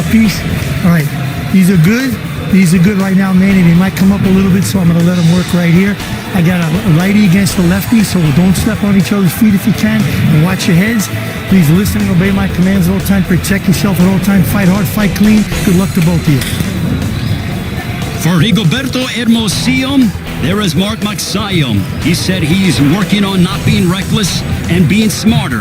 mouthpiece. All right, these are good. These are good right now, Manny. They might come up a little bit, so I'm going to let them work right here. I got a righty against the lefty, so don't step on each other's feet if you can, and watch your heads. Please listen and obey my commands at all time. Protect yourself at all time. Fight hard, fight clean. Good luck to both of you. For Rigoberto Hermosillo, there is Mark Magsayo. He said he's working on not being reckless and being smarter.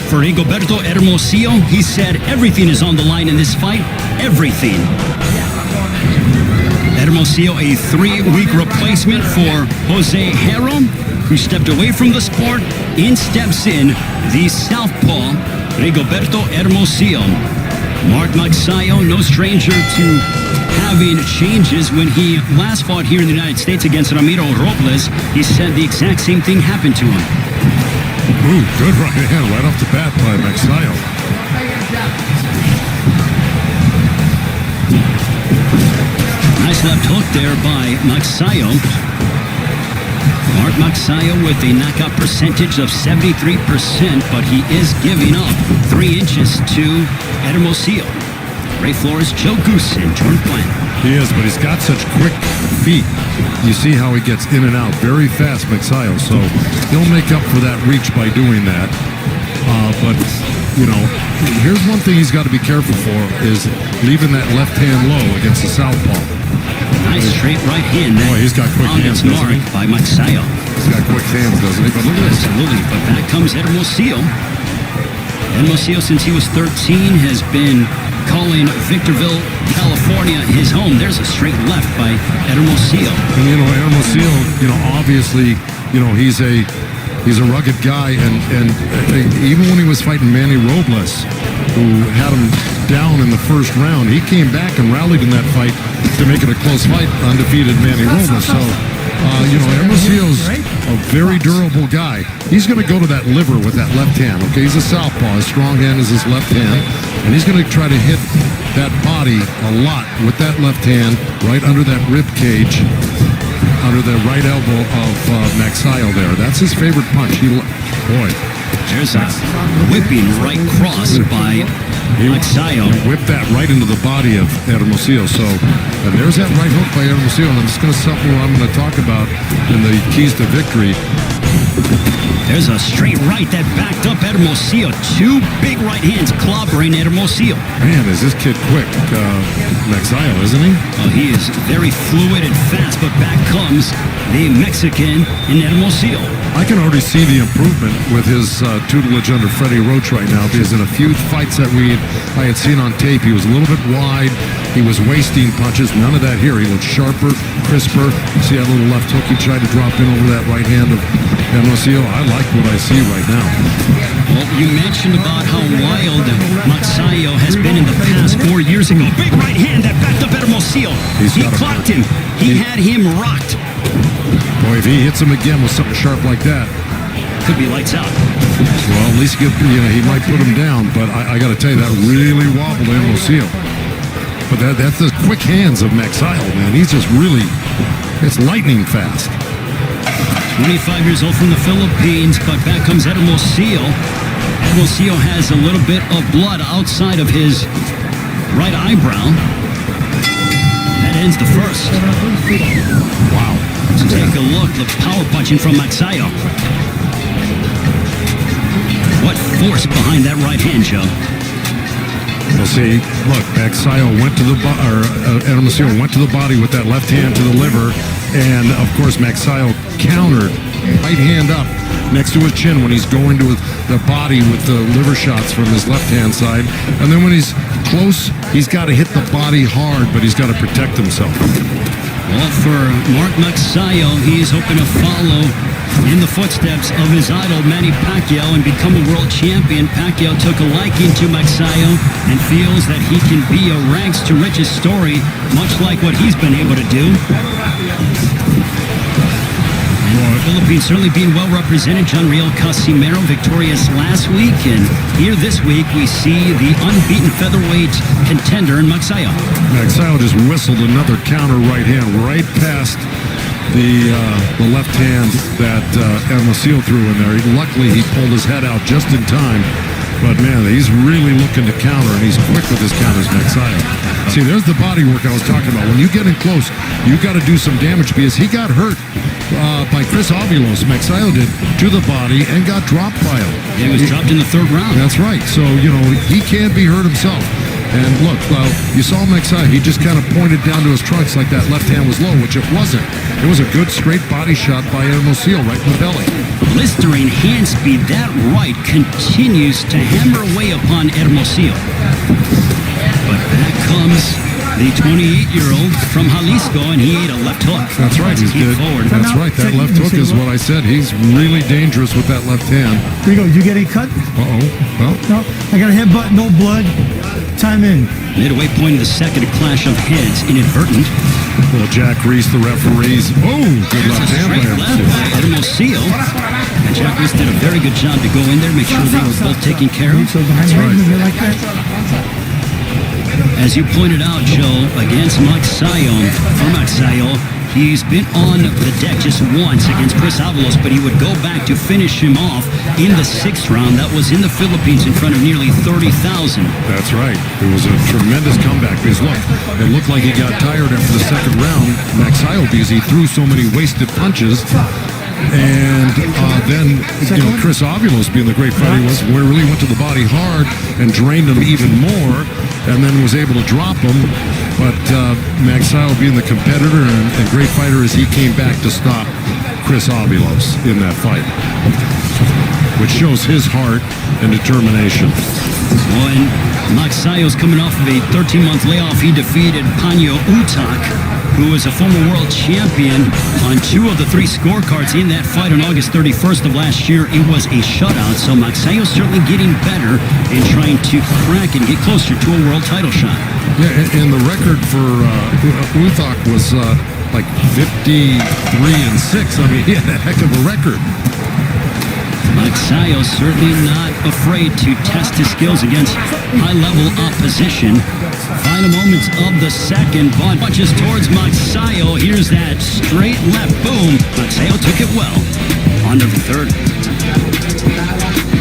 For Rigoberto Hermosillo, he said everything is on the line in this fight. Everything. Hermosillo, a 3-week replacement for Jose Herro, who stepped away from the sport. In steps in the southpaw, Rigoberto Hermosillo. Mark Magsayo, no stranger to having changes. When he last fought here in the United States against Ramiro Robles, he said the exact same thing happened to him. Ooh, good right hand right off the bat by Magsayo. Nice left hook there by Magsayo. Mark Magsayo with a knockout percentage of 73%, but he is giving up 3 inches to Hermosillo. Ray Flores, Joe Goose, and Jordan Plant. He is, but he's got such quick feet. You see how he gets in and out very fast, Magsayo, so he'll make up for that reach by doing that. But, you know, here's one thing he's got to be careful for is leaving that left hand low against the southpaw. Nice straight right hand. Boy, he's got quick hands, doesn't he? By Magsayo. He's got quick hands, doesn't he? But look at this. Absolutely, but back comes Hermosillo. Hermosillo, since he was 13, has been calling Victorville, California, his home. There's a straight left by Hermosillo. And, you know, Hermosillo, you know, obviously, you know, he's a rugged guy, and even when he was fighting Manny Robles, who had him down in the first round, he came back and rallied in that fight to make it a close fight, undefeated Manny Robles. So, you know, Hermosillo's a very durable guy. He's going to go to that liver with that left hand, okay? He's a southpaw. His strong hand is his left hand, and he's going to try to hit that body a lot with that left hand right under that rib cage, under the right elbow of Magsayo there. That's his favorite punch. Boy. There's a whipping right cross by Magsayo. Whipped that right into the body of Hermosillo. So, and there's that right hook by Hermosillo. And it's going to something I'm going to talk about in the keys to victory. There's a straight right that backed up Hermosillo. 2 big right hands clobbering Hermosillo. Man, is this kid quick, Magsayo, isn't he? Oh, he is very fluid and fast, but back comes the Mexican in Hermosillo. I can already see the improvement with his tutelage under Freddie Roach right now, because in a few fights that I had seen on tape, he was a little bit wide. He was wasting punches. None of that here. He looked sharper, crisper. See that little left hook he tried to drop in over that right hand of Hermosillo? I like what I see right now. Well, you mentioned about how wild Magsayo has been in the past 4 years ago. Big right hand that backed up Hermosillo. He clocked him. He had him rocked. Boy, if he hits him again with something sharp like that, could be lights out. Well, at least he might put him down. But I got to tell you, that really wobbled Hermosillo. But that's the quick hands of Magsayo, man. He's just really, it's lightning fast. 25 years old from the Philippines, but back comes Hermosillo. Hermosillo has a little bit of blood outside of his right eyebrow. That ends the first. Wow. So take a look. The power punching from Magsayo. What force behind that right hand, Joe? We'll see. Look, Magsayo went to the Hermosillo went to the body with that left hand to the liver, and of course Magsayo countered, right hand up next to his chin when he's going to the body with the liver shots from his left hand side, and then when he's close, he's got to hit the body hard, but he's got to protect himself. Well, for Mark Magsayo, he's hoping to follow in the footsteps of his idol Manny Pacquiao and become a world champion. Pacquiao took a liking to Magsayo and feels that he can be a rags to riches story, much like what he's been able to do. And the Philippines certainly being well represented. John Riel Casimero victorious last week, and here this week we see the unbeaten featherweight contender in Magsayo. Magsayo just whistled another counter right hand right past the left hand that Hermosillo threw in there. Luckily, he pulled his head out just in time But man, he's really looking to counter, and he's quick with his counters, Magsayo. See, there's the body work I was talking about. When you get in close, you got to do some damage because he got hurt by Chris Avilos. Magsayo did to the body and got dropped by him. He was dropped in the third round. That's right. So, he can't be hurt himself. And look, you saw Magsayo. He just kind of pointed down to his trunks like that left hand was low, which it wasn't. It was a good straight body shot by Hermosillo right in the belly. Blistering hand speed, that right continues to hammer away upon Hermosillo. But back comes the 28-year-old from Jalisco, and he ate a left hook. That's right, he's good. Forward. That's right, that left hook is what I said. He's really dangerous with that left hand. Rigo, you get a cut? Uh-oh. Well, No, I got a headbutt, no blood. Time in. Midway point of the second, a clash of heads, inadvertent. well, Jack Reese, the referees. Oh, good left hand by Straight left by Hermosillo. And Jack Reese did a very good job to go in there, make sure they were both taken care of. So behind right. you like that. As you pointed out, Joe, against Magsayo, he's been on the deck just once against Chris Avalos, but he would go back to finish him off in the sixth round. That was in the Philippines in front of nearly 30,000. That's right. It was a tremendous comeback because, look, it looked like he got tired after the second round, Magsayo, because he threw so many wasted punches. And then, Chris Avilos, being the great fighter he was, really went to the body hard and drained him even more, and then was able to drop him. But Magsayo, being the competitor and great fighter as he came back to stop Chris Avilos in that fight, which shows his heart and determination. When Magsayo's coming off of a 13-month layoff, he defeated Panyo Utak, who was a former world champion, on 2 of the 3 scorecards in that fight on August 31st of last year. It was a shutout, so Magsayo's certainly getting better and trying to crack and get closer to a world title shot. Yeah, and the record for Uthak was like 53-6. I mean, he had a heck of a record. Magsayo certainly not afraid to test his skills against high-level opposition. Final moments of the second, but punches towards Magsayo. Here's that straight left, boom. Magsayo took it well. On to the third.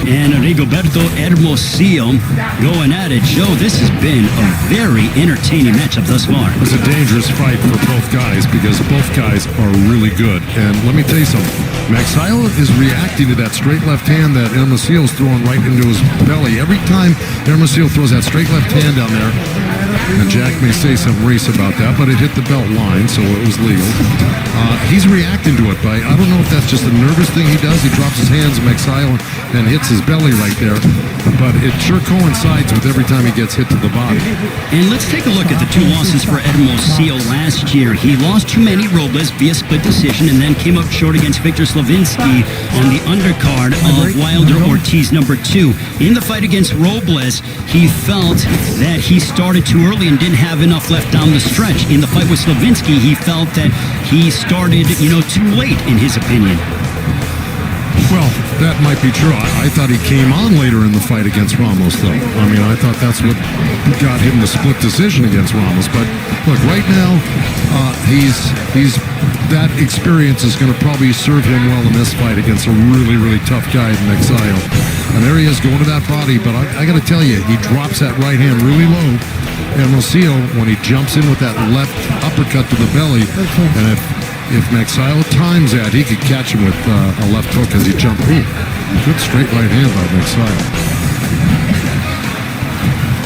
And Rigoberto Hermosillo going at it. Joe, this has been a very entertaining matchup thus far. It's a dangerous fight for both guys because both guys are really good. And let me tell you something. Magsayo is reacting to that straight left hand that Hermosillo's throwing right into his belly. Every time Hermosillo throws that straight left hand down there, and Jack may say some race about that, but it hit the belt line, so it was legal. He's reacting to it, but I don't know if that's just a nervous thing he does. He drops his hands, Magsayo, and hits his belly right there. But it sure coincides with every time he gets hit to the body. And let's take a look at the 2 losses for Hermosillo last year. He lost to Manny Robles via split decision and then came up short against Victor Slavinsky on the undercard of Wilder Ortiz #2. In the fight against Robles, he felt that he started too early and didn't have enough left down the stretch. In the fight with Slavinsky, he felt that he started, too late, in his opinion. Well, that might be true. I thought he came on later in the fight against Ramos, though. I mean, I thought that's what got him the split decision against Ramos. But look, right now, that experience is going to probably serve him well in this fight against a really, really tough guy in Magsayo. And there he is going to that body. But I got to tell you, he drops that right hand really low. And Hermosillo, when he jumps in with that left uppercut to the belly, and if Magsayo times that, he could catch him with a left hook as he jumped. Ooh, good straight right hand by Magsayo.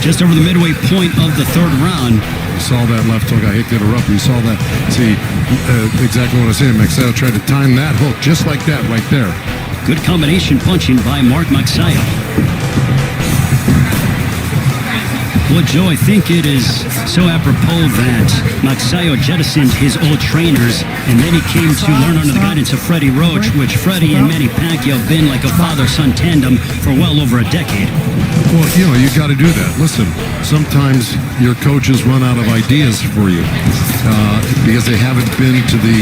Just over the midway point of the third round. You saw that left hook. I hate to interrupt. You saw that. See, exactly what I was saying. Magsayo tried to time that hook just like that right there. Good combination punching by Mark Magsayo. Well, Joe, I think it is so apropos that Magsayo jettisoned his old trainers, and then he came to learn under the guidance of Freddie Roach, which Freddie and Manny Pacquiao have been like a father-son tandem for well over a decade. Well, you got to do that. Listen, sometimes your coaches run out of ideas for you because they haven't been to the,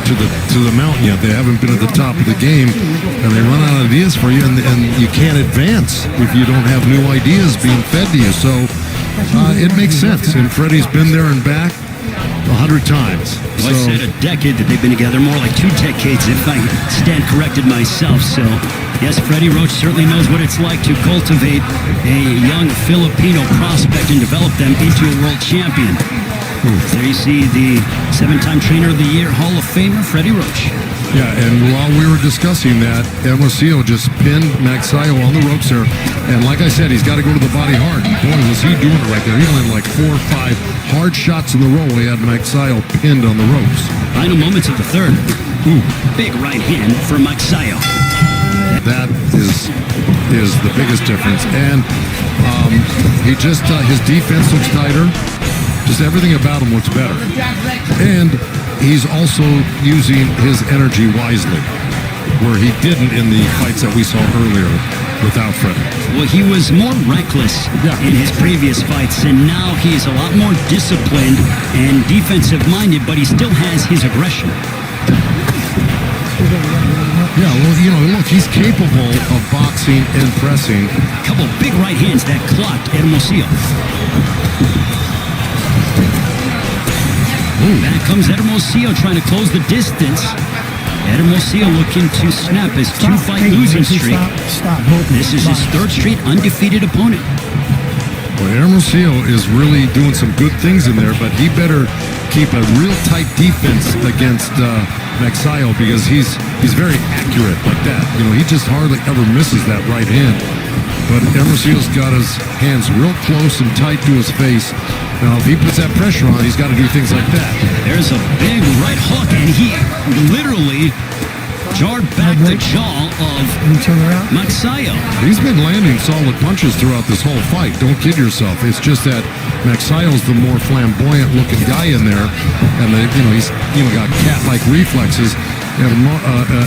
to the mountain yet. They haven't been at the top of the game, and they run out of ideas for you, and you can't advance if you don't have new ideas being fed to you. So it makes sense. And Freddie's been there and back 100 times. Well, I said a decade that they've been together, more like 2 decades if I stand corrected myself. So, yes, Freddie Roach certainly knows what it's like to cultivate a young Filipino prospect and develop them into a world champion. There you see the 7-time Trainer of the Year Hall of Famer, Freddie Roach. Yeah, and while we were discussing that, Hermosillo just pinned Magsayo on the ropes there. And like I said, he's got to go to the body hard. Boy, was he doing it right there. He landed like 4 or 5 hard shots in a row. He had Magsayo pinned on the ropes. Final moments of the third. Big right hand for Magsayo. That is the biggest difference. And he just, his defense looks tighter. Just everything about him looks better. And he's also using his energy wisely, where he didn't in the fights that we saw earlier without Fred. Well, he was more reckless in his previous fights, and now he is a lot more disciplined and defensive-minded, but he still has his aggression. Yeah, well, you know, look, he's capable of boxing and pressing. A couple big right hands that clocked Hermosillo. Back comes Hermosillo trying to close the distance. Hermosillo looking to snap his 2-fight losing streak. This is his 3rd straight undefeated opponent. Well, Hermosillo is really doing some good things in there, but he better keep a real tight defense against Magsayo, because he's very accurate like that. You know, he just hardly ever misses that right hand. But Hermosillo's got his hands real close and tight to his face. Now, if he puts that pressure on, he's got to do things like that. There's a big right hook, and he literally jarred back the jaw of Magsayo. He's been landing solid punches throughout this whole fight. Don't kid yourself. It's just that Magsayo's the more flamboyant looking guy in there, and he's got cat-like reflexes. And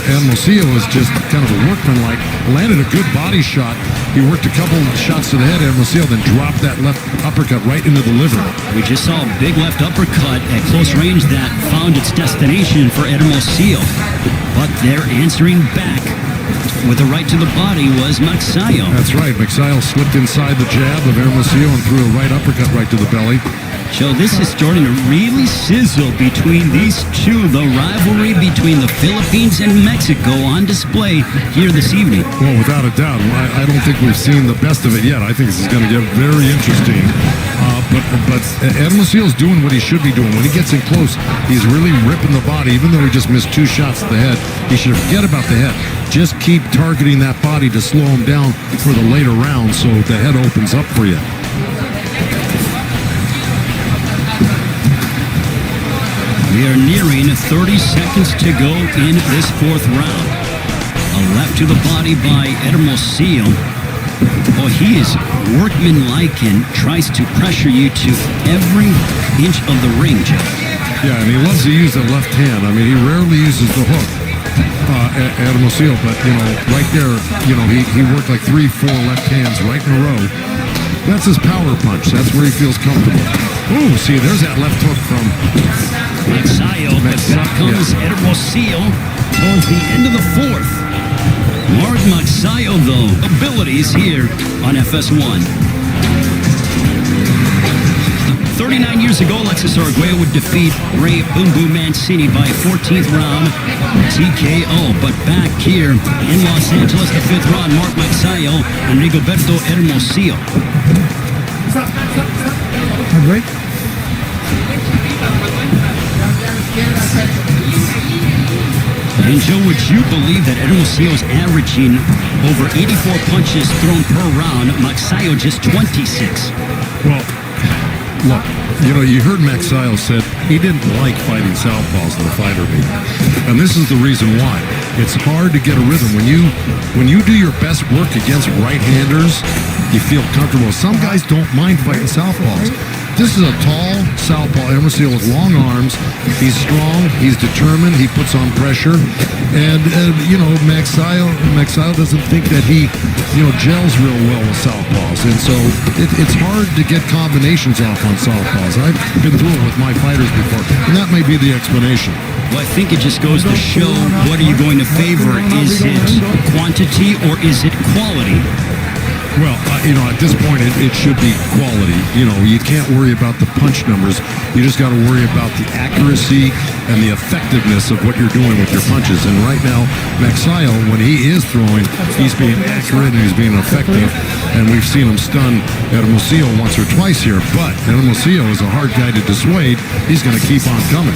Hermosillo is just kind of a workman-like. Landed a good body shot. He worked a couple shots to the head of Hermosillo, then dropped that left uppercut right into the liver. We just saw a big left uppercut at close range that found its destination for Hermosillo. But they're answering back with a right to the body was Magsayo. That's right. Magsayo slipped inside the jab of Hermosillo and threw a right uppercut right to the belly. Joe, this is starting to really sizzle between these two. The rivalry between the Philippines and Mexico on display here this evening. Well, without a doubt. I don't think we've seen the best of it yet. I think this is going to get very interesting. But Hermosillo's doing what he should be doing. When he gets in close, he's really ripping the body. Even though he just missed 2 shots to the head, he should forget about the head. Just keep targeting that body to slow him down for the later rounds so the head opens up for you. We are nearing 30 seconds to go in this 4th round. A left to the body by Hermosillo. Well, he is workmanlike and tries to pressure you to every inch of the ring, Joe. Yeah, and he loves to use the left hand. I mean, he rarely uses the hook, Hermosillo, but, right there, he worked like 3-4 left hands right in a row. That's his power punch. That's where he feels comfortable. Ooh, see, there's that left hook from Magsayo, but back comes Hermosillo towards the end of the 4th. Mark Magsayo, though, abilities here on FS1. 39 years ago, Alexis Arguello would defeat Ray Boom Boom Mancini by 14th round TKO. But back here in Los Angeles, the 5th round, Mark Magsayo and Rigoberto Hermosillo. Break. And Joe, would you believe that Hermosillo is averaging over 84 punches thrown per round? Magsayo just 26. Well, look, you heard Magsayo said he didn't like fighting southpaws in the fighter meet. And this is the reason why. It's hard to get a rhythm. When you do your best work against right-handers, you feel comfortable. Some guys don't mind fighting southpaws. This is a tall southpaw, Hermosillo, with long arms. He's strong. He's determined. He puts on pressure. And, Magsayo doesn't think that he, gels real well with southpaws. And so it's hard to get combinations off on southpaws. I've been through it with my fighters before, and that may be the explanation. Well, I think it just goes to show, what are you going to favor? Is it quantity or is it quality? Well, at this point, it should be quality. You can't worry about the punch numbers. You just got to worry about the accuracy and the effectiveness of what you're doing with your punches. And right now, Magsayo, when he is throwing, he's being accurate and he's being effective. And we've seen him stun Hermosillo once or twice here. But Hermosillo is a hard guy to dissuade. He's going to keep on coming.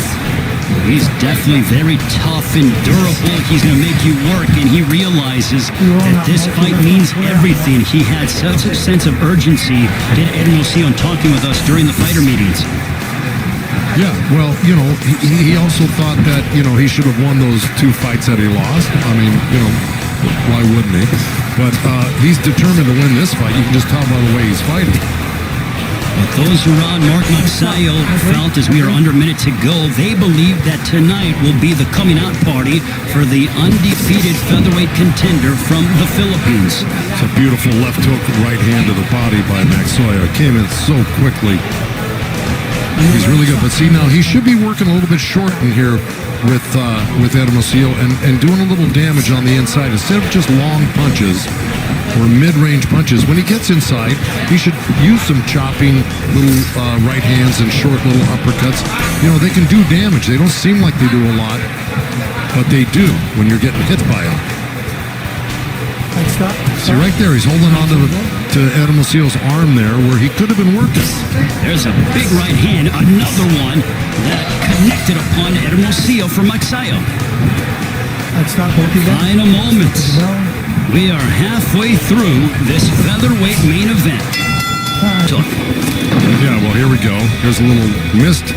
He's definitely very tough and durable. He's going to make you work, and he realizes that this fight means everything. He had such a sense of urgency, did Hermosillo, talking with us during the fighter meetings. Yeah, well, he also thought that, he should have won those 2 fights that he lost. I mean, why wouldn't he? But he's determined to win this fight. You can just tell by the way he's fighting. But those around Mark Magsayo felt, as we are under a minute to go, they believe that tonight will be the coming out party for the undefeated featherweight contender from the Philippines. It's a beautiful left hook, right hand to the body by Magsayo. It came in so quickly. He's really good. But see, now he should be working a little bit short in here with Hermosillo and doing a little damage on the inside instead of just long punches or mid-range punches. When he gets inside, he should use some chopping little right hands and short little uppercuts. They can do damage. They don't seem like they do a lot, but they do when you're getting hit by them. See, right there, he's holding on to Hermosillo's arm there where he could have been working. There's a big right hand, another one that connected upon Hermosillo for Magsayo. Final moments. We are halfway through this featherweight main event. Yeah, well, here we go. There's a little missed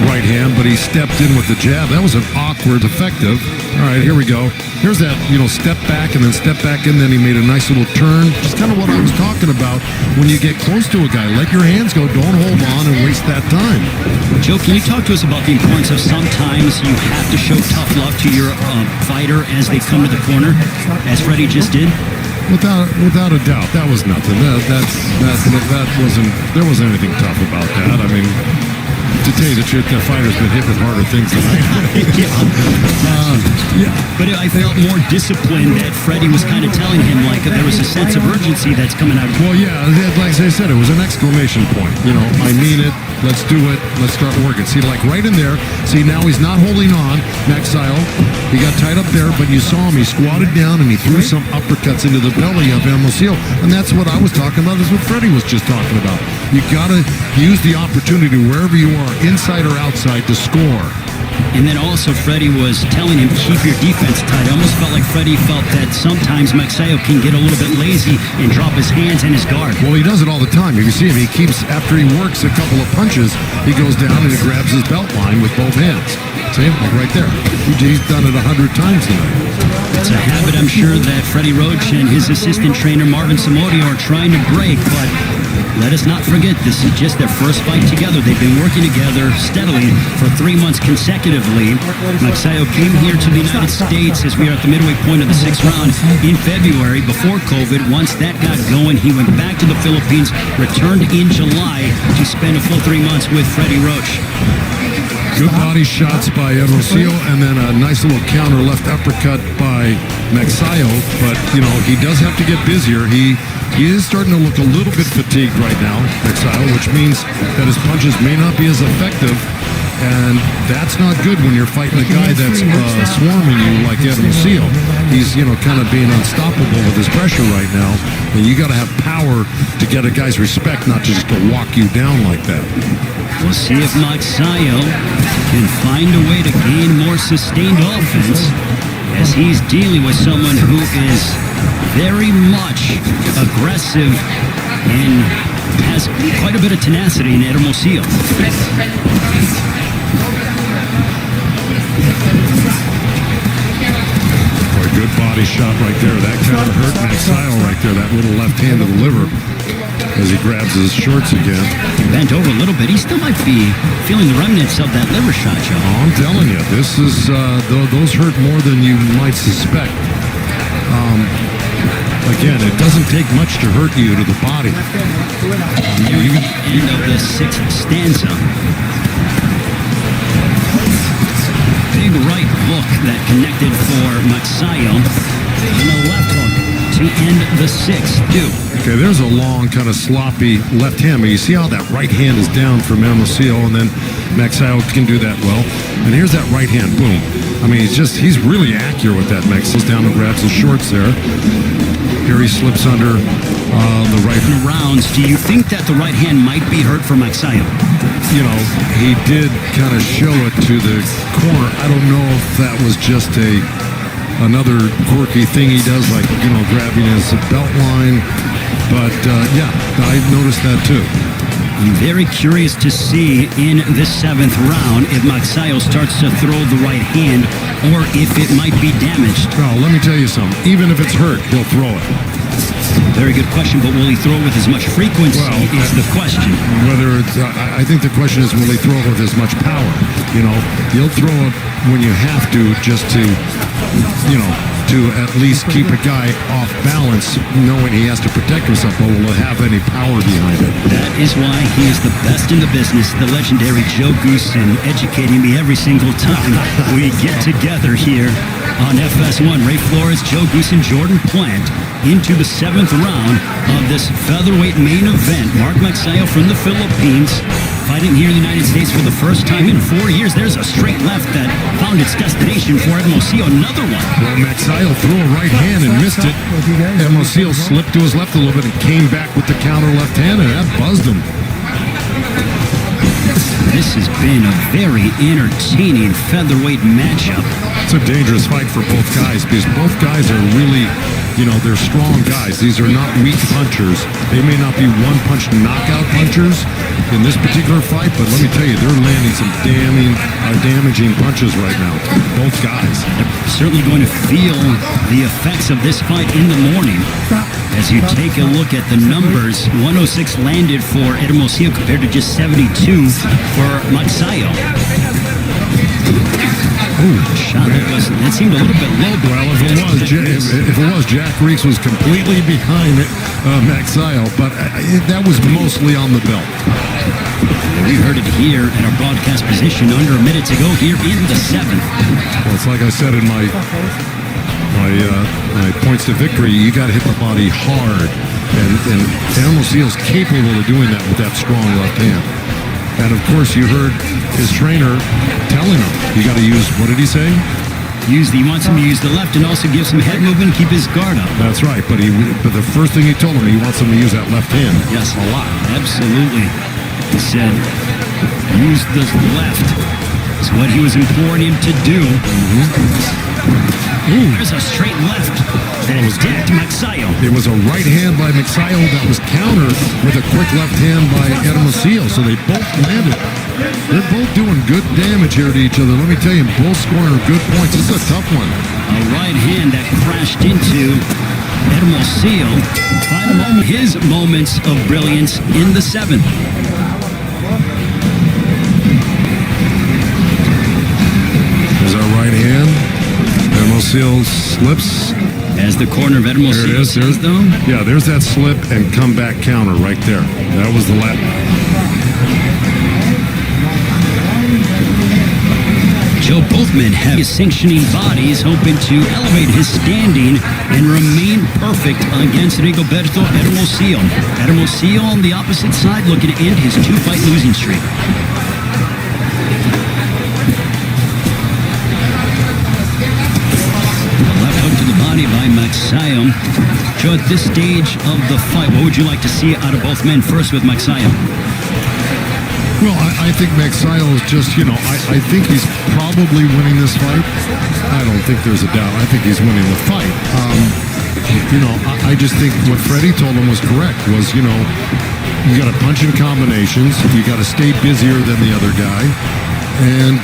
right hand, but he stepped in with the jab. That was an awkward, effective. All right, here we go. Here's that, step back and then step back in. Then he made a nice little turn. Just kind of what I was talking about. When you get close to a guy, let your hands go. Don't hold on and waste that time. Joe, can you talk to us about the importance of sometimes you have to show tough love to your fighter as they come to the corner, as Freddie just did? Without a doubt, that was nothing. That wasn't. There wasn't anything tough about that. I mean, to tell you the truth, the fighter's been hit with harder things than I have. Yeah. But I felt more disciplined that Freddie was kind of telling him, like, there was a sense of urgency that's coming out of him. Well, yeah, like I said, it was an exclamation point. I mean it. Let's do it. Let's start working. See, like right in there. See, now he's not holding on. Magsayo, he got tied up there, but you saw him. He squatted down and he threw some uppercuts into the belly of Hermosillo. And that's what I was talking about. Is what Freddie was just talking about. You got to use the opportunity wherever you are, inside or outside, to score. And then also Freddie was telling him, keep your defense tight. I almost felt like Freddie felt that sometimes Magsayo can get a little bit lazy and drop his hands and his guard. Well, he does it all the time. If you see him, he keeps, after he works a couple of punches, he goes down and he grabs his belt line with both hands. See him? Like right there. He's done it 100 times tonight. It's a habit I'm sure that Freddie Roach and his assistant trainer Marvin Samodio are trying to break, but let us not forget, this is just their first fight together. They've been working together steadily for 3 months consecutively. Magsayo came here to the United States as we are at the midway point of the 6th round in February before COVID. Once that got going, he went back to the Philippines, returned in July to spend a full 3 months with Freddie Roach. Good body shots by Hermosillo, and then a nice little counter left uppercut by Magsayo. But, he does have to get busier. He is starting to look a little bit fatigued right now, Magsayo, which means that his punches may not be as effective. And that's not good when you're fighting a guy that's swarming you like Hermosillo. He's, kind of being unstoppable with his pressure right now. And you got to have power to get a guy's respect, not just to walk you down like that. We'll see if Magsayo can find a way to gain more sustained offense as he's dealing with someone who is very much aggressive and has quite a bit of tenacity in Hermosillo. Good body shot right there. That kind of hurt Magsayo right there. That little left hand to the liver as he grabs his shorts again. He bent over a little bit. He still might be feeling the remnants of that liver shot, Joe. Oh, I'm telling you, this is those hurt more than you might suspect. Again, it doesn't take much to hurt you to the body. End of the 6th stanza. Big right hook that connected for Magsayo. And a left hook to end the 6th, too. Okay, there's a long, kind of sloppy left hand, but you see how that right hand is down from Hermosillo, and then Magsayo can do that well. And here's that right hand, boom. I mean, he's really accurate with that. Magsayo's down and grabs his shorts there. Here he slips under the right. Rounds, do you think that the right hand might be hurt for Magsayo? You know, he did kind of show it to the corner. I don't know if that was just another quirky thing he does, like, you know, grabbing his belt line. But, yeah, I noticed that too. I'm very curious to see in the 7th round if Magsayo starts to throw the right hand or if it might be damaged. Well, let me tell you something. Even if it's hurt, he'll throw it. Very good question, but will he throw it with as much frequency is the question. Whether it's, I think the question is, will he throw it with as much power? You know, he'll throw it when you have to, just to, you know, to at least keep a guy off balance, knowing he has to protect himself, but will it have any power behind it? That is why he is the best in the business, the legendary Joe Goosen, educating me every single time we get together here on FS1. Ray Flores, Joe Goosen, Jordan Plant into the 7th round of this featherweight main event. Mark Magsayo from the Philippines, fighting here in the United States for the first time in 4 years. There's a straight left that found its destination for Hermosillo. Another one. Well, Magsayo threw a right hand and missed it. Hermosillo slipped to his left a little bit and came back with the counter left hand, and that buzzed him. This has been a very entertaining featherweight matchup. It's a dangerous fight for both guys because both guys are really, you know, they're strong guys. These are not weak punchers. They may not be one-punch knockout punchers in this particular fight, but let me tell you, they're landing some damaging punches right now. Both guys. They're certainly going to feel the effects of this fight in the morning. As you take a look at the numbers, 106 landed for Hermosillo compared to just 72 for Magsayo. Shot that seemed a little bit low. Well, if it was, Jack Reeks was completely behind Magsayo, but that was mostly on the belt. We heard it here at our broadcast position under a minute to go here in the 7th. Well, it's like I said in my points to victory, you got to hit the body hard, and Hermosillo's capable of doing that with that strong left hand. And of course, you heard his trainer telling him, you got to use, what did he say? He wants him to use the left and also give some head movement and keep his guard up. That's right, but the first thing he told him, he wants him to use that left hand. Yes, a lot. Absolutely. He said, use the left. It's what he was imploring him to do. There's a straight left that is dead to Magsayo. It was a right hand by Magsayo that was countered with a quick left hand by Hermosillo, so they both landed. They're both doing good damage here to each other. Let me tell you, both scoring good points. This is a tough one. A right hand that crashed into Hermosillo. His moments of brilliance in the 7th. There's our right hand. Hermosillo slips. As the corner of Hermosillo says, though. Yeah, there's that slip and comeback counter right there. That was the last. Joe, both men have his sanctioning bodies, hoping to elevate his standing and remain perfect against Rigoberto Hermosillo. Hermosillo on the opposite side, looking to end his 2-fight losing streak. By Magsayo. Joe, at this stage of the fight, what would you like to see out of both men? First with Magsayo. Well, I think Magsayo is just, you know, I think he's probably winning this fight. I don't think there's a doubt. I think he's winning the fight. You know, I just think what Freddie told him was correct, was, you know, you got to punch in combinations. You got to stay busier than the other guy. And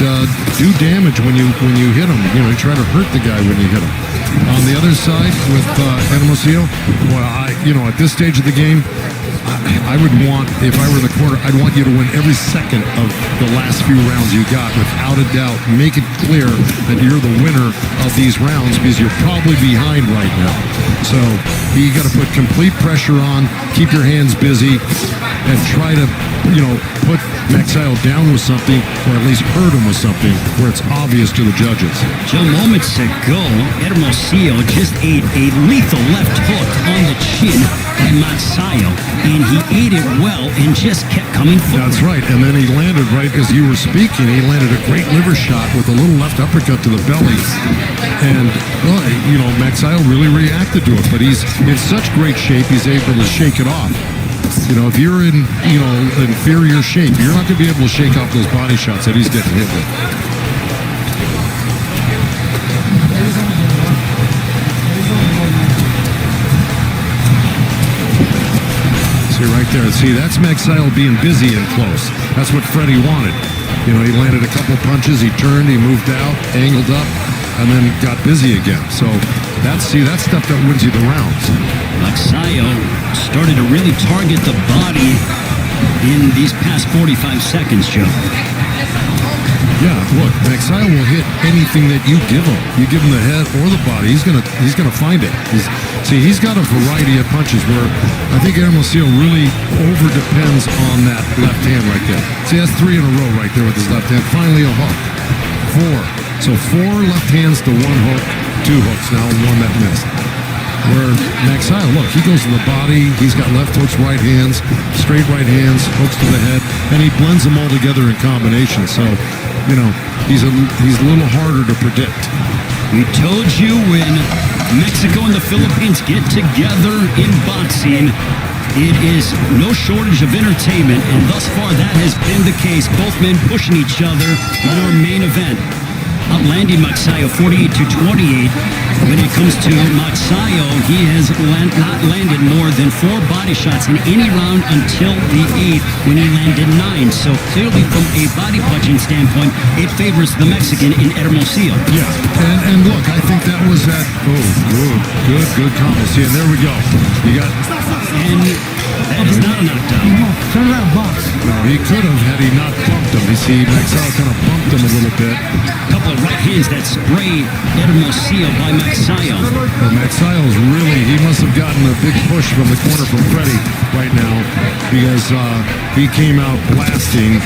do damage when you hit him. You know, try to hurt the guy when you hit him. On the other side with Hermosillo, well, you know, at this stage of the game, I would want, if I were in the corner, I'd want you to win every second of the last few rounds you got, without a doubt. Make it clear that you're the winner of these rounds, because you're probably behind right now. So you got to put complete pressure on, keep your hands busy, and try to put Magsayo down with something, or at least hurt him with something, where it's obvious to the judges. Joe, moments ago, Hermosillo just ate a lethal left hook on the chin by Magsayo, and he ate it well and just kept coming forward. That's right, and then he landed right as you were speaking. He landed a great liver shot with a little left uppercut to the belly, and Magsayo really reacted to it. But he's in such great shape, he's able to shake it off. If you're in inferior shape, you're not going to be able to shake off those body shots that he's getting hit with. Right there. See, that's Magsayo being busy and close. That's what Freddie wanted. He landed a couple punches, he turned, he moved out, angled up, and then got busy again. So that's stuff that wins you the rounds. Magsayo started to really target the body in these past 45 seconds, Joe. Yeah, look, Magsayo will hit anything that you give him. You give him the head or the body, he's gonna find it. He's got a variety of punches where I think Hermosillo really over depends on that left hand right there. See, that's 3 in a row right there with his left hand. Finally a hook. 4. So 4 left hands to 1 hook, 2 hooks now, and 1 that missed. Where Magsayo, look, he goes to the body, he's got left hooks, right hands, straight right hands, hooks to the head, and he blends them all together in combination. So, he's a little harder to predict. We told you when Mexico and the Philippines get together in boxing, it is no shortage of entertainment, and thus far that has been the case. Both men pushing each other in our main event. Outlanding Magsayo 48-28. When it comes to Magsayo, he has not landed more than 4 body shots in any round until the 8th, when he landed 9. So clearly from a body punching standpoint, it favors the Mexican in Hermosillo. Yeah, and look, I think that was that. Oh, good comment. See, and there we go. You got. And that is not a knockdown. Turn around, box. No, he could have had he not bumped him. You see, Magsayo kind of bumped him a little bit. Couple of right hands that spray Hermosillo by Magsayo. Well, Magsayo's he must have gotten a big push from the corner from Freddie right now, because he came out blasting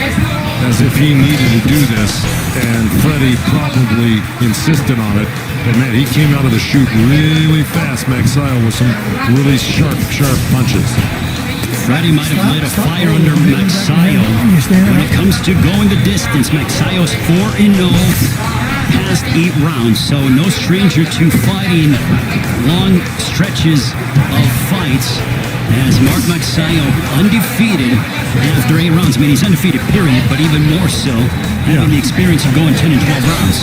as if he needed to do this, and Freddie probably insisted on it. But man, he came out of the chute really fast, Magsayo, with some really sharp punches. Freddie might have lit a fire under Magsayo. When it comes to going the distance, Magsayo's 4-0 past 8 rounds, so no stranger to fighting long stretches of fights. As Mark Magsayo undefeated after 8 rounds. I mean, he's undefeated, period, but even more so having the experience of going 10 and 12 rounds.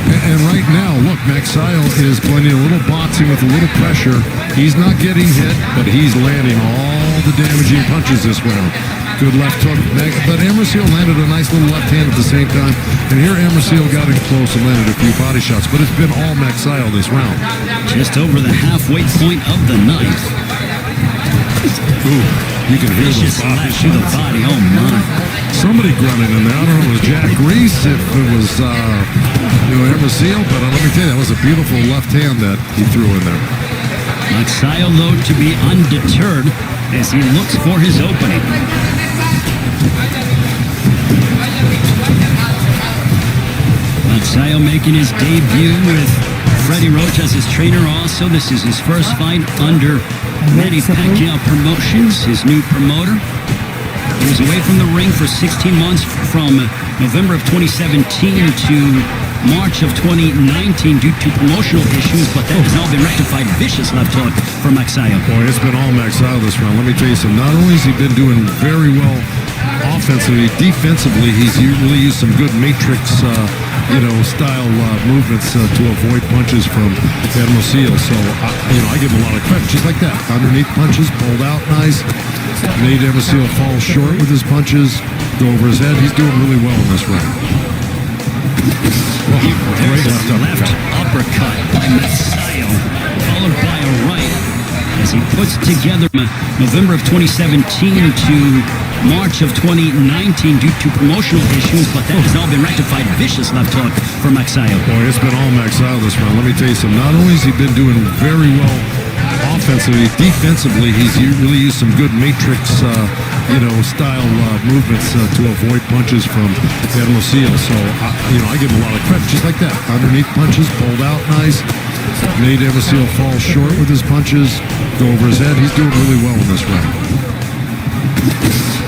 And right now, look, Magsayo is playing a little boxing with a little pressure. He's not getting hit, but he's landing all the damaging punches this round. Good left hook, but Hermosillo landed a nice little left hand at the same time. And here Hermosillo got in close and landed a few body shots, but it's been all Magsayo this round. Just over the halfway point of the 9th. Ooh, you can hear Vicious those lash to the body, oh my. Somebody grunting in there. I don't know if it was Jack Reese, if it was Hermosillo, but let me tell you, that was a beautiful left hand that he threw in there. Magsayo, though, to be undeterred as he looks for his opening. Magsayo making his debut with Freddie Roach as his trainer also. This is his first fight under Manny Pacquiao Promotions, his new promoter. He was away from the ring for 16 months from November of 2017 to March of 2019 due to promotional issues, but that has all been rectified. Vicious left hook for Magsayo. Boy, it's been all Magsayo this round. Let me tell you something. Not only has he been doing very well offensively, defensively, he's really used some good matrix, style movements to avoid punches from Hermosillo. So, I give him a lot of credit. Just like that. Underneath punches, pulled out nice. Made Hermosillo fall short with his punches, go over his head. He's doing really well in this round. Great left uppercut by Magsayo, followed by a right as he puts together November of 2017 to March of 2019 due to promotional issues, but that has all been rectified. Vicious left hook for Magsayo. Boy, it's been all Magsayo this round. Let me tell you something. Not only has he been doing very well offensively. Defensively, he's really used some good matrix, style movements to avoid punches from Hermosillo. So, I give him a lot of credit, just like that. Underneath punches, pulled out nice. Made Hermosillo fall short with his punches, go over his head. He's doing really well in this round.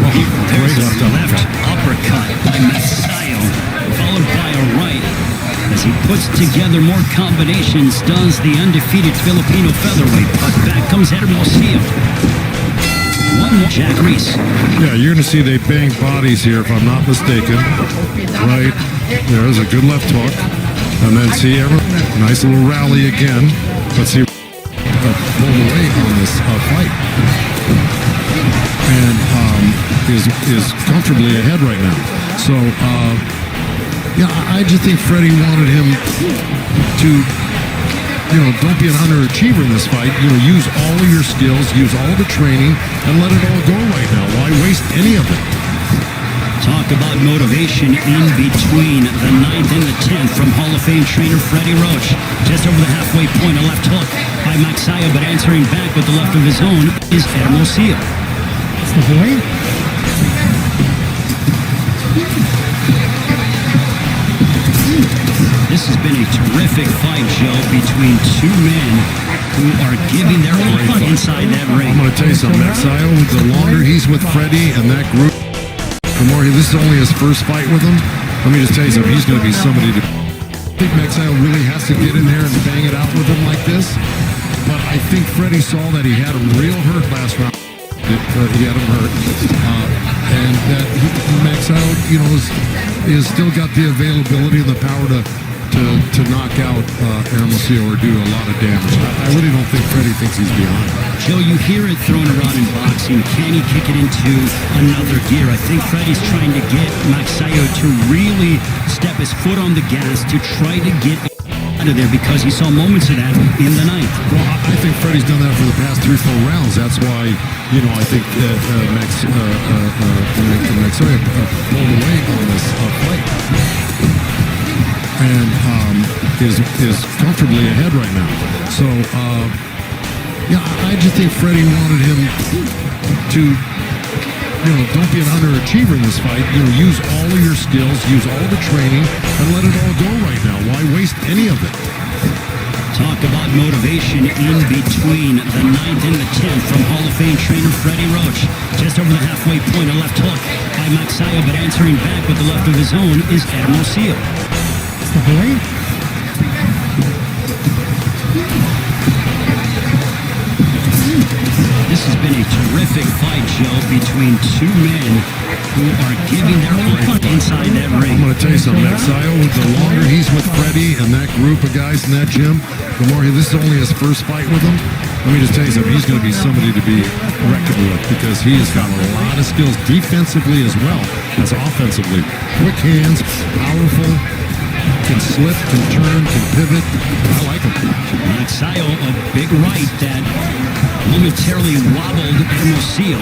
There's a left uppercut by Magsayo, followed by a right. As he puts together more combinations, does the undefeated Filipino featherweight. But back comes Hermosillo. One more. Jack Reese. Yeah, you're going to see they bang bodies here, if I'm not mistaken. Right. There's a good left hook. And then see, nice little rally again. But see, pulled away on this fight. And is comfortably ahead right now. So, I just think Freddie wanted him to, don't be an underachiever in this fight. Use all of your skills, use all the training, and let it all go right now. Why waste any of it? Talk about motivation in between the 9th and the 10th from Hall of Fame trainer Freddie Roach. Just over the halfway point, a left hook by Magsayo, but answering back with the left of his own is Hermosillo. That's the boy. This has been a terrific fight, Joe, between two men who are giving their all inside that ring. I'm going to tell you something, Magsayo, the longer he's with Freddie and that group, the more this is only his first fight with him. Let me just tell you something, he's going to be somebody to... I think Magsayo really has to get in there and bang it out with him like this. But I think Freddie saw that he had him real hurt last round. He had him hurt. And that Magsayo, is still got the availability and the power to knock out Hermosillo or do a lot of damage. I really don't think Freddie thinks he's behind. Joe, you hear it thrown around in boxing. Can he kick it into another gear? I think Freddie's trying to get Magsayo to really step his foot on the gas to try to get out of there because he saw moments of that in the 9th. Well, I think Freddie's done that for the past 3-4 rounds. That's why, I think Magsayo pulled away on this fight. And is comfortably ahead right now. So, I just think Freddie wanted him to, don't be an underachiever in this fight. Use all of your skills, use all the training, and let it all go right now. Why waste any of it? Talk about motivation in between the 9th and the 10th from Hall of Fame trainer Freddie Roach. Just over the halfway point, a left hook by Magsayo, but answering back with the left of his own is Hermosillo. That's the boy. This has been a terrific fight, Joe, between two men who are giving their all inside that ring. I'm going to tell you something, Magsayo, the longer he's with Freddie and that group of guys in that gym, the more this is only his first fight with him. Let me just tell you something, he's going to be somebody to be reckoned with because he has got a lot of skills defensively as well as offensively. Quick hands, powerful, can slip, can turn, can pivot. I like him. Magsayo, a big right that momentarily wobbled Hermosillo.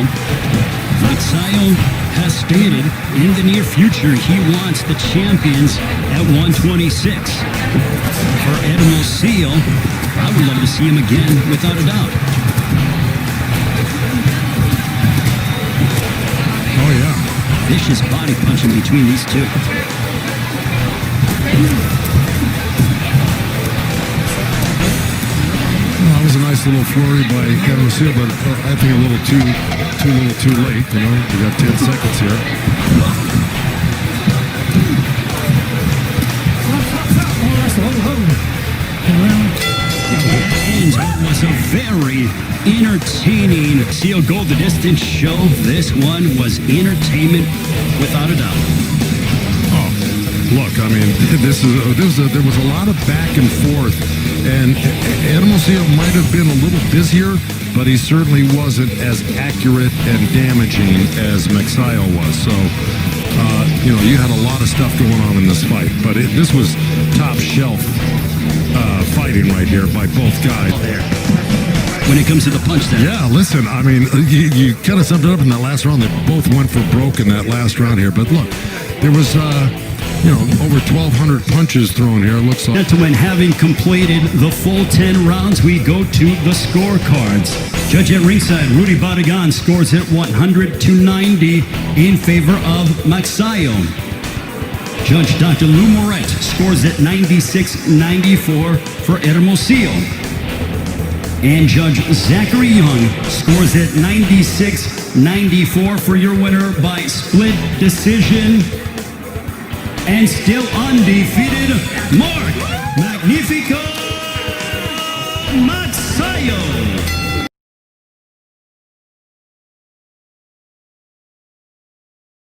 Magsayo has stated in the near future he wants the champions at 126. For Hermosillo, I would love to see him again, without a doubt. Oh, yeah. Vicious body punching between these two. That was a nice little flurry by Hermosillo, but I think a little too late. We got 10 seconds here. And it was a very entertaining Seal Go the Distance show. This one was entertainment without a doubt. Look, I mean, there was a lot of back and forth, and Hermosillo might have been a little busier, but he certainly wasn't as accurate and damaging as Magsayo was. So, you had a lot of stuff going on in this fight, but this was top shelf fighting right here by both guys. When it comes to the punch there. Yeah, listen, I mean, you kind of summed it up in that last round. They both went for broke in that last round here, but look, there was over 1,200 punches thrown here. It looks like. Gentlemen, having completed the full 10 rounds, we go to the scorecards. Judge at ringside, Rudy Barragan scores it 100 to 90 in favor of Magsayo. Judge Dr. Lou Moret scores it 96-94 for Hermosillo. And Judge Zachary Young scores it 96-94 for your winner by split decision. And still undefeated, Mark Magnifico.